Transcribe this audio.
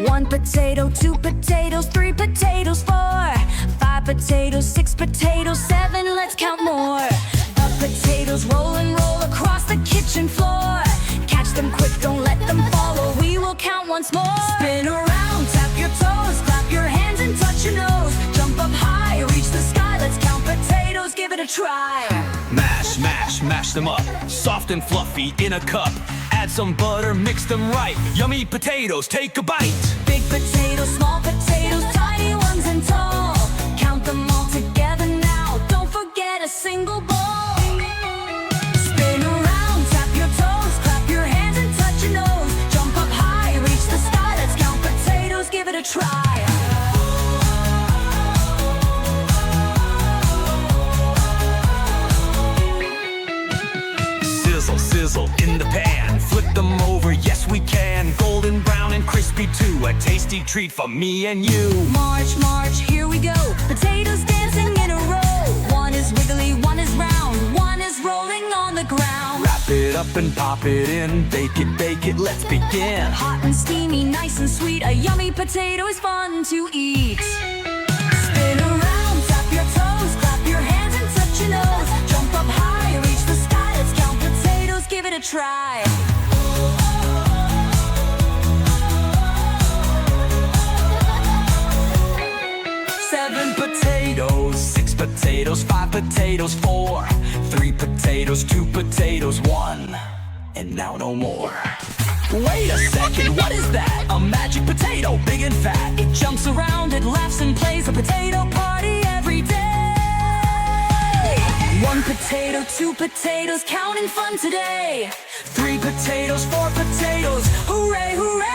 One potato, two potatoes, three potatoes, four, five potatoes, six potatoes, seven, let's count more. The potatoes roll and roll across the kitchen floor. Catch them quick, don't let them fall, or we will count once more. Spin around, tap your toes, clap your hands and touch your nose. Jump up high, reach the sky, let's count potatoes, give it a try. Mash, mash, mash them up, soft and fluffy in a cup. Add some butter, mix them right. Yummy potatoes, take a bite. Big potatoes, small potatoes, tiny ones and tall. Count them all together now, don't forget a single ball. Spin around, tap your toes, clap your hands and touch your nose. Jump up high, reach the sky, let's count potatoes, give it a try. Sizzle, sizzle in the pan. Flip them over, yes we can. Golden brown and crispy too. A tasty treat for me and you. March, march, here we go. Potatoes dancing in a row. One is wiggly, one is round, one is rolling on the ground. Wrap it up and pop it in. Bake it, let's begin. Hot and steamy, nice and sweet. A yummy potato is fun to eat. Spin around, tap your toes, clap your hands and touch your nose. Jump up high, reach the sky, let's count potatoes, give it a try. Seven potatoes, six potatoes, five potatoes, four, three potatoes, two potatoes, one, and now no more. Wait a second, what is that? A magic potato, big and fat. It jumps around, it laughs and plays a potato party every day. One potato, two potatoes, counting fun today. Three potatoes, four potatoes, Hooray, hooray!